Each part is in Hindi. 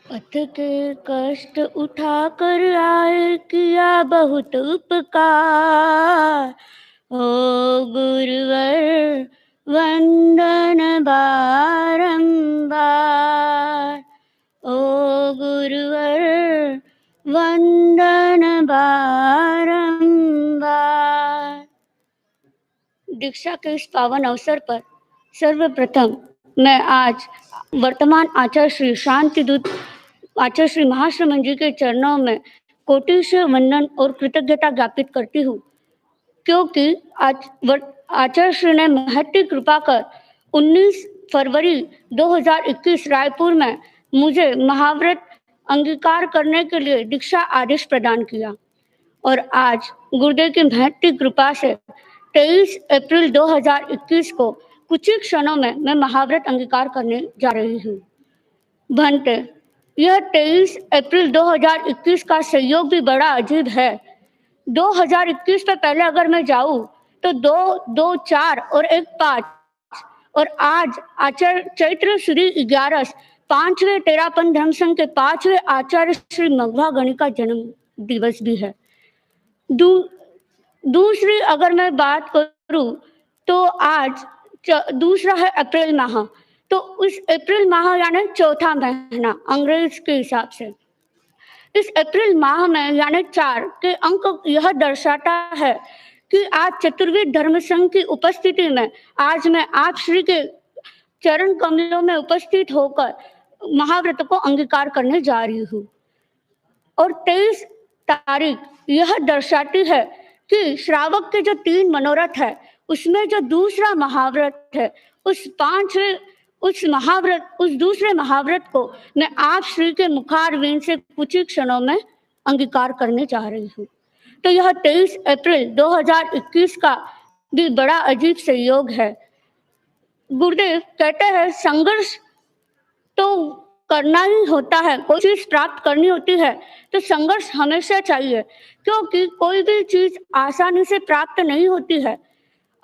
पथ के कष्ट उठाकर आए, किया बहुत उपकार। ओ गुरुवर वंदन बारंबार। ओ गुरुवर वंदन बारंबार। दीक्षा के इस पावन अवसर पर सर्वप्रथम मैं आज वर्तमान आचार्य श्री शांतिदूत आचार्य श्री महाश्रमण जी के चरणों में कोटि से वंदन और कृतज्ञता ज्ञापित करती हूँ, क्योंकि आचार्य श्री ने महती कृपा कर 19 फरवरी 2021 रायपुर में मुझे महाव्रत अंगीकार करने के लिए दीक्षा आदेश प्रदान किया और आज गुरुदेव की महती कृपा से 23 अप्रैल 2021 को कुछ ही क्षणों में मैं महाव्रत अंगीकार करने जा रही हूँ। भंते, यह 23 अप्रैल 2021 का संयोग भी बड़ा अजीब है। 2021 पे पहले अगर मैं जाऊँ तो 2, 2, 4 और 1, 5 और आज आचार्य चैत्र श्री 11 पांचवें तेरापन धर्म संघ के 5वें आचार्य श्री मघवा गणी का जन्म दिवस भी है। दूसरी अगर मैं बात करूं तो आज दूसरा है अप्रैल माह, तो उस अप्रैल माह यानी चौथा महीना अंग्रेज के हिसाब से इस अप्रैल माह में यानी 4 के अंक यह दर्शाता है कि आज चतुर्वेद धर्म संघ की उपस्थिति में आज मैं आप श्री के चरण कमलों में उपस्थित होकर महाव्रत को अंगीकार करने जा रही हूँ। और 23 तारीख यह दर्शाती है कि श्रावक के जो 3 मनोरथ है उसमें जो दूसरा महाव्रत है उस दूसरे महाव्रत को मैं आप श्री के मुखारविंद से कुछ ही क्षणों में अंगीकार करने जा रही हूँ। तो यह 23 अप्रैल 2021 का भी बड़ा अजीब संयोग है। गुरुदेव कहते हैं संघर्ष तो करना ही होता है, कोई चीज प्राप्त करनी होती है तो संघर्ष हमेशा चाहिए, क्योंकि कोई भी चीज आसानी से प्राप्त नहीं होती है।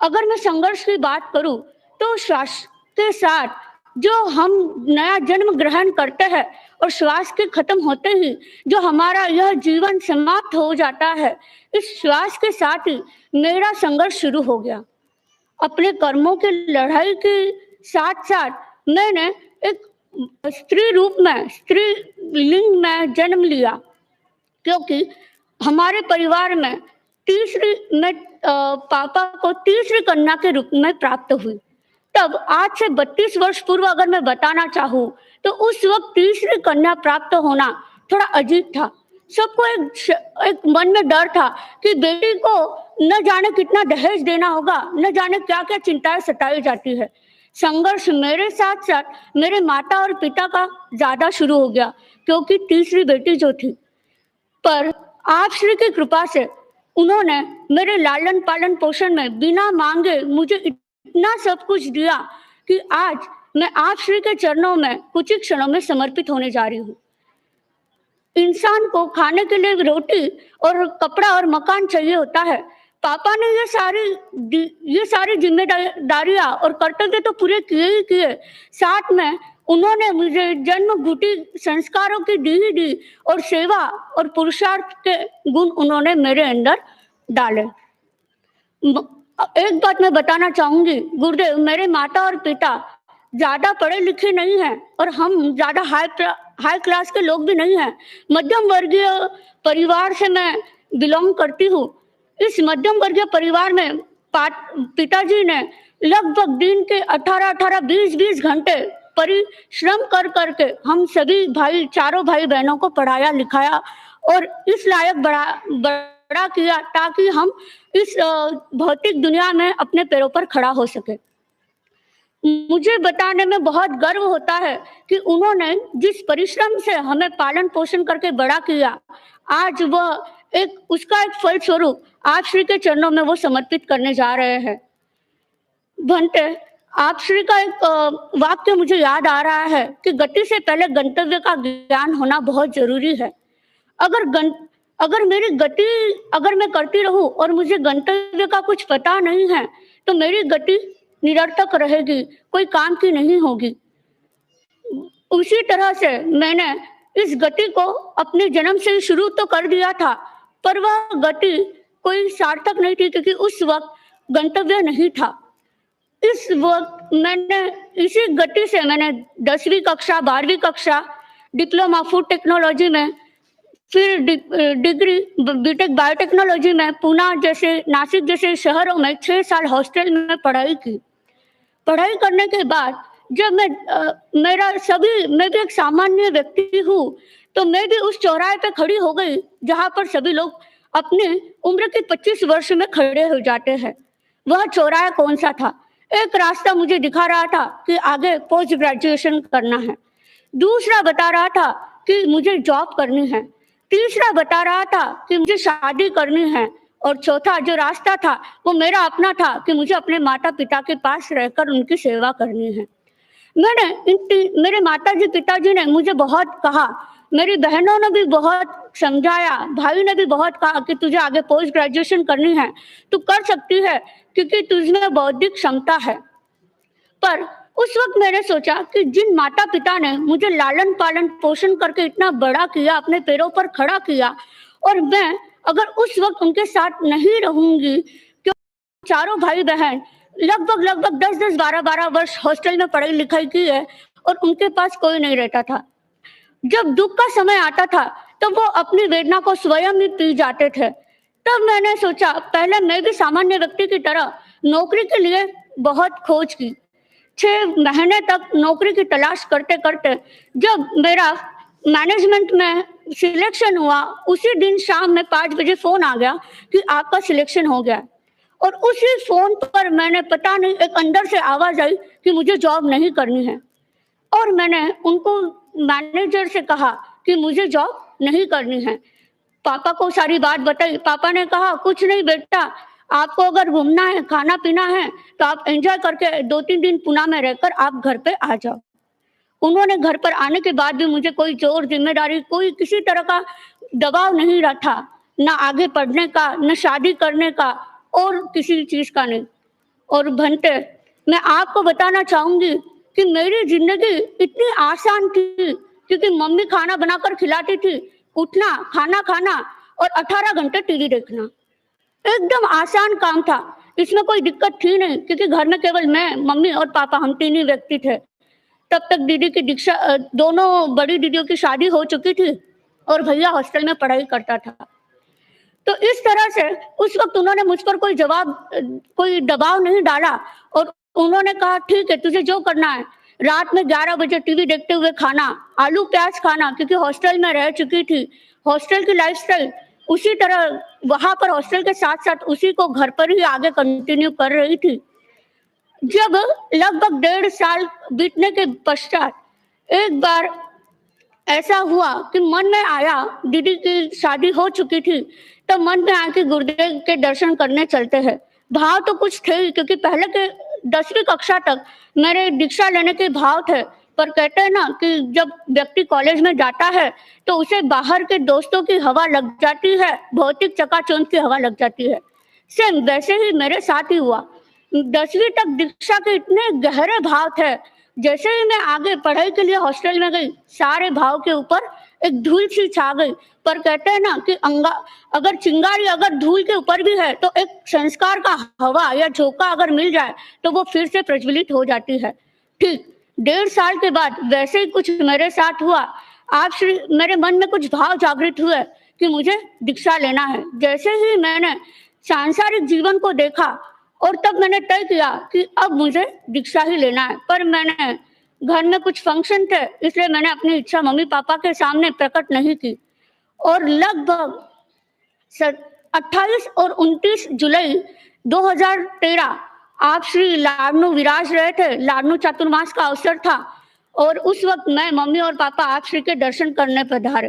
अगर मैं संघर्ष की बात करूं तो श्वास के साथ जो हम नया जन्म ग्रहण करते हैं और श्वास के खत्म होते ही जो हमारा यह जीवन समाप्त हो जाता है, इस श्वास के साथ ही मेरा संघर्ष शुरू हो गया। अपने कर्मों की लड़ाई के साथ साथ मैंने एक स्त्री रूप में, स्त्री लिंग में जन्म लिया, क्योंकि हमारे परिवार में पापा को तीसरी कन्या के रूप में प्राप्त हुई। तब आज से 32 वर्ष पूर्व अगर मैं बताना चाहूँ तो उस वक्त तीसरी कन्या प्राप्त होना थोड़ा अजीब था। सबको एक मन में डर था कि बेटी को न जाने कितना दहेज देना होगा, न जाने क्या क्या चिंताएं सताई जाती है। संघर्ष मेरे साथ साथ मेरे माता और पिता का ज्यादा शुरू हो गया, क्योंकि तीसरी बेटी जो थी, पर आप श्री की कृपा से उन्होंने मेरे लालन पालन पोषण में बिना मांगे मुझे इतना सब कुछ दिया कि आज मैं आप श्री के चरणों में कुछ ही क्षणों में समर्पित होने जा रही हूँ। इंसान को खाने के लिए रोटी और कपड़ा और मकान चाहिए होता है। पापा ने ये सारी जिम्मेदारियां और कर्तव्य तो पूरे किए ही किए, साथ में उन्होंने मुझे जन्म घुटी संस्कारों की दी ही दी और सेवा और पुरुषार्थ के गुण उन्होंने मेरे अंदर डाले। एक बात मैं बताना चाहूंगी, गुरुदेव मेरे माता और पिता ज्यादा पढ़े लिखे नहीं हैं और हम ज्यादा हाई क्लास के लोग भी नहीं हैं। मध्यम वर्गीय परिवार से मैं बिलोंग करती हूँ। इस मध्यम वर्गीय परिवार में पिताजी ने लगभग दिन के 18-18, 20-20 घंटे परिश्रम कर करके हम सभी चारों भाई बहनों को पढ़ाया लिखाया और इस लायक बड़ा किया ताकि हम इस भौतिक दुनिया में अपने पैरों पर खड़ा हो सके। मुझे बताने में बहुत गर्व होता है कि उन्होंने जिस परिश्रम से हमें पालन पोषण करके बड़ा किया, आज वह उसका एक फल स्वरूप आप श्री के चरणों में वो समर्पित करने जा रहे हैं। भंते, आप श्री का एक वाक्य मुझे याद आ रहा है कि गति से पहले गंतव्य का ज्ञान होना बहुत जरूरी है। अगर मेरी गति अगर मैं करती रहूं और मुझे गंतव्य का कुछ पता नहीं है तो मेरी गति निरर्थक रहेगी, कोई काम की नहीं होगी। उसी तरह से मैंने इस गति को अपने जन्म से ही शुरू तो कर दिया था, पर वह गति कोई सार्थक नहीं थी क्योंकि उस वक्त गंतव्य नहीं था। इस वक्त मैंने इसी गति से मैंने 10वीं कक्षा 12वीं कक्षा डिप्लोमा फूड टेक्नोलॉजी में, फिर डिग्री बीटेक बायोटेक्नोलॉजी में पूना जैसे नासिक जैसे शहरों में 6 साल हॉस्टल में पढ़ाई की। पढ़ाई करने के बाद जब मैं भी एक सामान्य व्यक्ति हूँ, तो मैं भी उस चौराहे पे खड़ी हो गई जहाँ पर सभी लोग अपने उम्र के 25 वर्ष में खड़े हो जाते हैं। वह चौराहा कौन सा था? एक रास्ता मुझे दिखा रहा था कि आगे पोस्ट ग्रेजुएशन करना है, दूसरा बता रहा था कि मुझे जॉब करनी है, तीसरा बता रहा था कि मुझे शादी करनी है, और चौथा जो रास्ता था वो मेरा अपना था कि मुझे अपने माता पिता के पास रहकर उनकी सेवा करनी है। मेरे माताजी पिताजी ने मुझे बहुत कहा, मेरी बहनों ने भी बहुत समझाया, भाई ने भी बहुत कहा कि तुझे आगे पोस्ट ग्रेजुएशन करनी है, तू कर सकती है क्योंकि तुझमें बौद्धिक क्षमता है। पर उस वक्त मैंने सोचा कि जिन माता पिता ने मुझे लालन पालन पोषण करके इतना बड़ा किया, अपने पैरों पर खड़ा किया, और मैं अगर उस वक्त उनके साथ नहीं रहूंगी, क्यों चारों भाई बहन लगभग 10-10 12-12 वर्ष हॉस्टल में पढ़ाई लिखाई की है और उनके पास कोई नहीं रहता था। जब दुख का समय आता था तो वो अपनी वेदना को स्वयं ही पी जाते थे। तब मैंने सोचा पहले मैं भी सामान्य व्यक्ति की तरह नौकरी के लिए बहुत खोज की। 6 महीने तक नौकरी की तलाश करते करते जब मेरा मैनेजमेंट में सिलेक्शन हुआ, उसी दिन शाम में 5 बजे फोन आ गया कि आपका सिलेक्शन हो गया। और उसी फोन पर मैंने पता नहीं एक अंदर से आवाज आई कि मुझे जॉब नहीं करनी है, और मैंने उनको मैनेजर से कहा कि मुझे जॉब नहीं करनी है। पापा को सारी बात बताई। पापा ने कहा कुछ नहीं बेटा, आपको अगर घूमना है खाना पीना है तो आप एंजॉय करके 2-3 दिन पुणे में रहकर आप घर पे आ जाओ। उन्होंने घर पर आने के बाद भी मुझे कोई जोर जिम्मेदारी कोई किसी तरह का दबाव नहीं रहा था, ना आगे पढ़ने का, न शादी करने का, और किसी चीज का नहीं। और भंटे, मैं आपको बताना चाहूंगी कि मेरी जिंदगी इतनी आसान थी क्योंकि मम्मी खाना बनाकर खिलाती थी, उठना खाना खाना और 18 घंटे टीवी देखना, एकदम आसान काम था। इसमें कोई दिक्कत थी नहीं क्योंकि घर में केवल मैं, मम्मी और पापा, हम 3 ही व्यक्ति थे। तब तक दीदी की दीक्षा, दोनों बड़ी दीदियों की शादी हो चुकी थी और भैया हॉस्टल में पढ़ाई करता था। तो इस तरह से उस वक्त उन्होंने मुझ पर कोई दबाव नहीं डाला, और उन्होंने कहा ठीक है तुझे जो करना है। रात में 11 बजे टीवी देखते हुए खाना, आलू प्याज खाना, क्योंकि हॉस्टल में रह चुकी थी। हॉस्टल की लाइफस्टाइल उसी तरह वहां पर हॉस्टल के साथ साथ उसी को घर पर ही आगे कंटिन्यू कर रही थी। जब लगभग 1.5 साल बीतने के पश्चात एक बार ऐसा हुआ कि मन में आया, दीदी की शादी हो चुकी थी, तो मन में आया कि गुरुदेव के दर्शन करने चलते हैं। भाव तो कुछ थे ही क्योंकि पहले के 10वीं कक्षा तक मेरे दीक्षा लेने के भाव थे, पर कहते हैं ना कि जब व्यक्ति कॉलेज में जाता है तो उसे बाहर के दोस्तों की हवा लग जाती है, भौतिक चकाचौंध की हवा लग जाती है। सेम वैसे ही मेरे साथ ही हुआ। 10वीं तक दीक्षा के इतने गहरे भाव थे, जैसे ही मैं आगे पढ़ाई के लिए हॉस्टल में गई, सारे भाव के ऊपर एक धूल सी छा गई। पर कहते हैं ना कि अगर चिंगारी अगर धूल के ऊपर भी है तो एक संस्कार का हवा या झोंका अगर मिल जाए तो वो फिर से प्रज्वलित हो जाती है। ठीक 1.5 साल के बाद वैसे ही कुछ मेरे साथ हुआ। मेरे मन में कुछ भाव जागृत हुए कि मुझे दीक्षा लेना है। जैसे ही मैंने सांसारिक जीवन को देखा और तब मैंने तय किया कि अब मुझे दीक्षा ही लेना है। पर मैंने घर में कुछ फंक्शन थे, इसलिए मैंने अपनी इच्छा मम्मी पापा के सामने प्रकट नहीं की। और लगभग 28 और 29 जुलाई 2013 आप श्री लाडनू विराज रहे थे। लाडनू चातुर्मास का अवसर था और उस वक्त मैं, मम्मी और पापा आप श्री के दर्शन करने पधारे।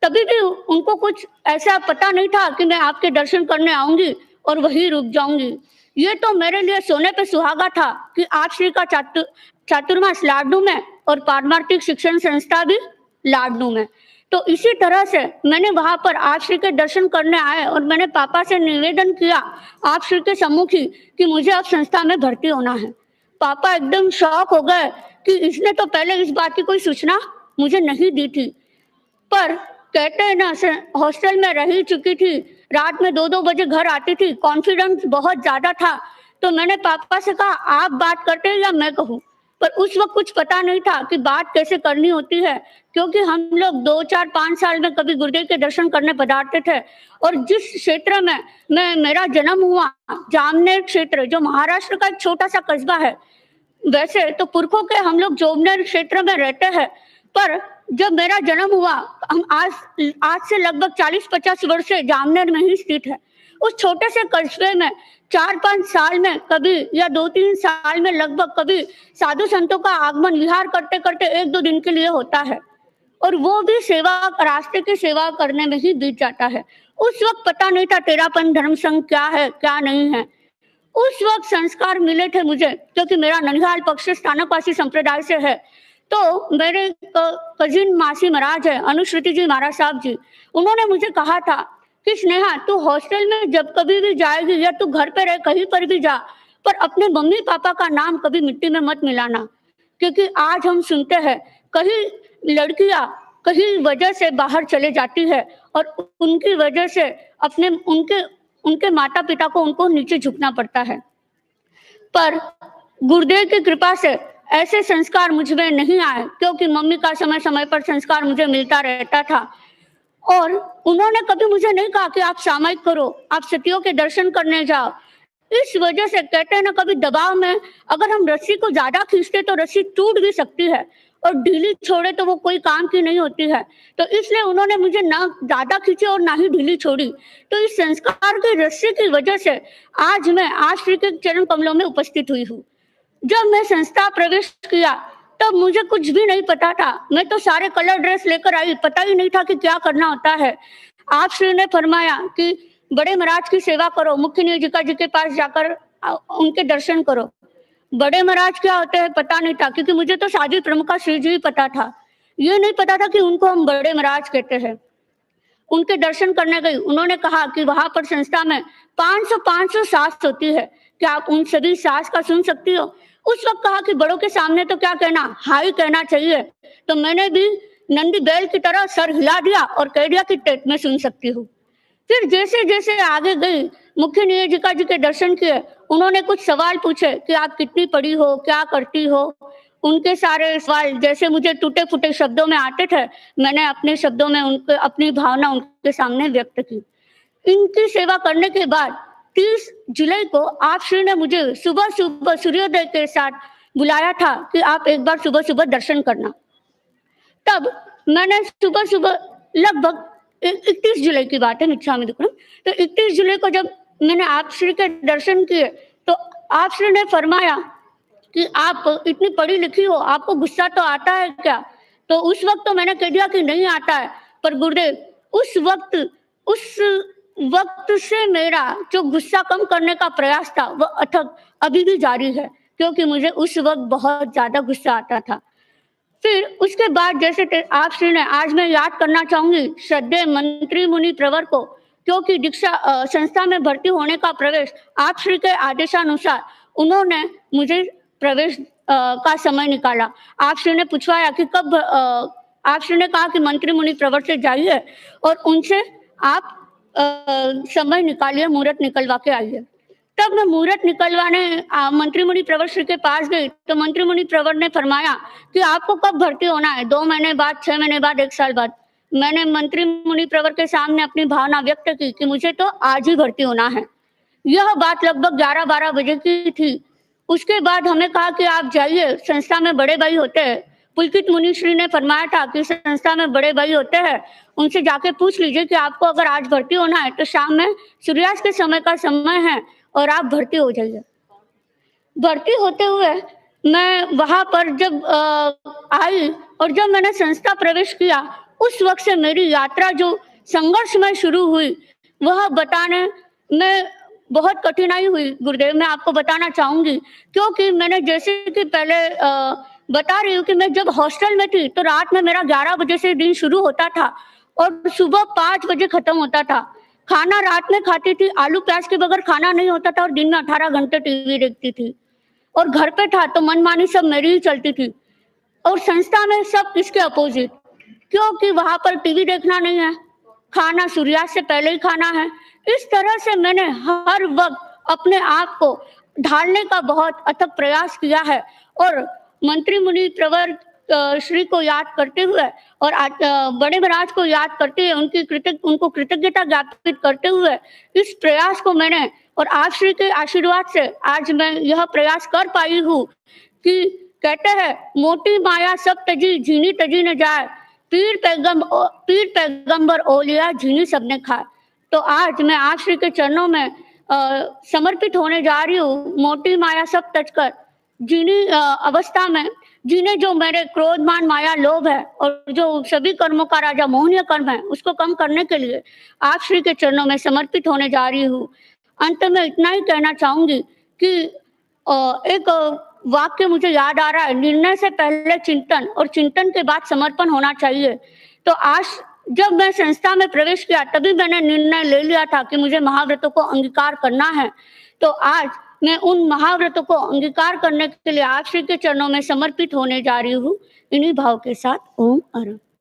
तभी भी उनको कुछ ऐसा पता नहीं था कि मैं आपके दर्शन करने आऊंगी और वहीं रुक जाऊंगी। ये तो मेरे लिए सोने पे सुहागा था कि आप श्री का चातुर्मास लाडनू में और पारमार्थिक शिक्षण संस्था भी लाडनू में। तो इसी तरह से मैंने वहां पर आप श्री के दर्शन करने आए और मैंने पापा से निवेदन किया आप श्री के सम्मुख ही कि मुझे अब संस्था में भर्ती होना है। पापा एकदम शॉक हो गए कि इसने तो पहले इस बात की कोई सूचना मुझे नहीं दी थी। पर कहते हैं ना, हॉस्टल में रह चुकी थी, रात में 2-2 बजे घर आती थी, कॉन्फिडेंस बहुत ज़्यादा था। तो मैंने पापा से कहा, आप बात करते हैं या मैं कहूँ? पर उस वक़्त कुछ पता नहीं था कि बात कैसे करनी होती है, क्योंकि हम लोग 2, 4, 5 साल में कभी गुरुदेव के दर्शन करने पधारते थे। और जिस क्षेत्र में मेरा जन्म हुआ, जामनेर क्षेत्र, जो महाराष्ट्र का एक छोटा-सा कस्बा है, वैसे तो पुरखों के हम लोग जोबनेर क्षेत्र में रहते हैं, पर जब मेरा जन्म हुआ, हम आज से लगभग 40-50 वर्ष से जामनेर में ही स्थित है। उस छोटे से कस्बे में 4-5 साल में कभी या 2-3 साल में लगभग कभी साधु संतों का आगमन विहार करते-करते 1-2 दिन के लिए होता है, और वो भी सेवा, रास्ते की सेवा करने में ही बीत जाता है। उस वक़्त पता नहीं था तेरापंथ धर्म संघ क्या है, क्या नहीं है। उस वक़्त संस्कार मिले थे मुझे, क्योंकि मेरा ननिहाल पक्ष स्थानकवासी संप्रदाय से है। तो मेरे कजिन मासी महाराज है, अनुश्रुति जी महाराज साहब जी, उन्होंने मुझे कहा था कि स्नेहा, तू हॉस्टल में जब कभी भी जाएगी या तू घर पे रहे, कहीं पर भी जा, पर अपने मम्मी पापा का नाम कभी मिट्टी में मत मिलाना, क्योंकि आज हम सुनते हैं कहीं लड़कियां कहीं वजह से बाहर चले जाती है और उनकी वजह से अपने उनके उनके माता पिता को उनको नीचे झुकना पड़ता है। पर गुरुदेव की कृपा से ऐसे संस्कार मुझ में नहीं आए, क्योंकि मम्मी का समय समय पर संस्कार मुझे मिलता रहता था। और उन्होंने कभी मुझे नहीं कहा कि आप सामायिक करो, आप सतियों के दर्शन करने जाओ। इस वजह से कहते हैं ना, कभी दबाव में अगर हम रस्सी को ज्यादा खींचते तो रस्सी टूट भी सकती है, और ढीली छोड़े तो वो कोई काम की नहीं होती है। तो इसलिए उन्होंने मुझे ना ज्यादा खींची और ना ही ढीली छोड़ी। तो इस संस्कार की रस्सी की वजह से आज मैं श्री के चरण कमलों में उपस्थित हुई हूँ। जब मैं संस्था प्रवेश किया तब मुझे कुछ भी नहीं पता था। मैं तो सारे कलर ड्रेस लेकर आई, पता ही नहीं था कि क्या करना होता है। आप श्री ने फरमाया कि बड़े महाराज की सेवा करो, मुख्य नियोजिका जी के पास जाकर उनके दर्शन करो। बड़े महाराज क्या होते हैं पता नहीं था, क्योंकि मुझे तो साधी प्रमुखा श्री जी ही पता था। ये नहीं पता था कि उनको हम बड़े महाराज कहते हैं। उनके दर्शन करने गई, उन्होंने कहा कि वहां पर संस्था में 500 सास होती है, क्या आप उन सभी सास का सुन सकती हो? उस वक्त कहा कि बड़ों के सामने तो क्या कहना, हाई कहना चाहिए। तो मैंने भी नंदी बैल की तरह सर हिला दिया और कह दिया कि टेट में सुन सकती हूँ। फिर जैसे जैसे आगे गई, मुख्य नियोजिका जी के दर्शन किए। उन्होंने कुछ सवाल पूछे कि आप कितनी पढ़ी हो, क्या करती हो। उनके सारे सवाल जैसे मुझे टूटे फूटे शब्दों में आते थे, मैंने अपने शब्दों में उनके अपनी भावना उनके सामने व्यक्त की। इनकी सेवा करने के बाद 30 जुलाई को आप श्री ने मुझे सुबह सुबह सूर्योदय के साथ बुलाया था कि आप एक बार सुबह सुबह दर्शन करना। तब मैंने सुबह सुबह लगभग 31 जुलाई की बात है, मिच्छामि दुक्कडम। तो 31 जुलाई को जब मैंने आप श्री के दर्शन किए तो आप श्री ने फरमाया कि आप इतनी पढ़ी लिखी हो, आपको गुस्सा तो आता है क्या? तो उस वक्त तो मैंने कह दिया कि नहीं आता है। पर गुरुदेव उस वक्त से मेरा जो गुस्सा कम करने का प्रयास था वह अथक अभी भी जारी है, क्योंकि मुझे उस वक्त बहुत ज्यादा गुस्सा आता था। फिर उसके बाद जैसे आप श्री ने, आज मैं याद करना चाहूंगी श्रद्धेय मंत्री मुनि प्रवर को, क्योंकि दीक्षा संस्था में भर्ती होने का प्रवेश आप श्री के आदेशानुसार उन्होंने मुझे प्रवेश का समय निकाला। आप श्री ने पूछवाया कि कब, आप श्री ने कहा कि मंत्री मुनि प्रवर से जाइए और उनसे आप समय निकालिए, मुहूर्त निकलवा के आइए। तब मैं मुहूर्त निकलवाने मंत्री मुनि प्रवर श्री के पास गई तो मंत्री मुनि प्रवर ने फरमाया कि आपको कब भर्ती होना है, 2 महीने बाद, 6 महीने बाद, 1 साल बाद। मैंने मंत्री मुनि प्रवर के सामने अपनी भावना व्यक्त की कि मुझे तो आज ही भर्ती होना है। यह बात लगभग 11-12 बजे की थी। उसके बाद हमें कहा कि आप जाइए, संस्था में बड़े भाई होते हैं। पुलकित मुनि श्री ने फरमाया था कि संस्था में बड़े भाई होते हैं, उनसे जाके पूछ लीजिए कि आपको अगर आज भर्ती होना है तो शाम में सूर्यास्त के समय का समय है और आप भर्ती हो जाइए। भर्ती होते हुए मैं वहां पर जब आई और जब मैंने संस्था प्रवेश किया, उस वक्त से मेरी यात्रा जो संघर्ष में शुरू हुई वह बताने में बहुत कठिनाई हुई। गुरुदेव, मैं आपको बताना चाहूंगी, क्योंकि मैंने जैसे कि पहले बता रही हूँ कि मैं जब हॉस्टल में थी तो रात में मेरा 11 बजे से दिन शुरू होता था और सुबह 5 बजे खत्म होता था। खाना रात में खाती थी, आलू प्याज के बगैर खाना नहीं होता था, और दिन में 18 घंटे टीवी देखती थी। और घर पे था तो मनमानी सब मेरी ही चलती थी, और संस्था में सब इसके अपोजिट। क्योंकि वहां पर टीवी देखना नहीं है, खाना सूर्यास्त से पहले ही खाना है। इस तरह से मैंने हर वक्त अपने आप को ढालने का बहुत अथक प्रयास किया है और मंत्री मुनि प्रवर श्री को याद करते हुए और बड़े महाराज को याद करते हुए उनको कृतज्ञता ज्ञापित करते हुए इस प्रयास को मैंने और आप श्री के आशीर्वाद से आज मैं यह प्रयास कर पाई हूँ कि कहते हैं मोटी माया सब तजी झीनी तजी न जाए, पीर पैगंबर ओलिया झीनी सबने खाए। तो आज मैं आप श्री के चरणों में समर्पित होने जा रही हूँ, मोटी माया सब तजकर जीनी अवस्था में जिन्हें जो मेरे क्रोध मान माया लोभ है और जो सभी कर्मों का राजा मोहनीय कर्म है उसको कम करने के लिए आप श्री के चरणों में समर्पित होने जा रही हूँ। अंत में इतना ही कहना चाहूंगी कि एक वाक्य मुझे याद आ रहा है, निर्णय से पहले चिंतन और चिंतन के बाद समर्पण होना चाहिए। तो आज जब मैं संस्था में प्रवेश किया तभी मैंने निर्णय ले लिया था कि मुझे महाव्रतों को अंगीकार करना है। तो आज मैं उन महाव्रतों को अंगीकार करने के लिए आप श्री के चरणों में समर्पित होने जा रही हूँ। इन्हीं भाव के साथ ओम अरहम।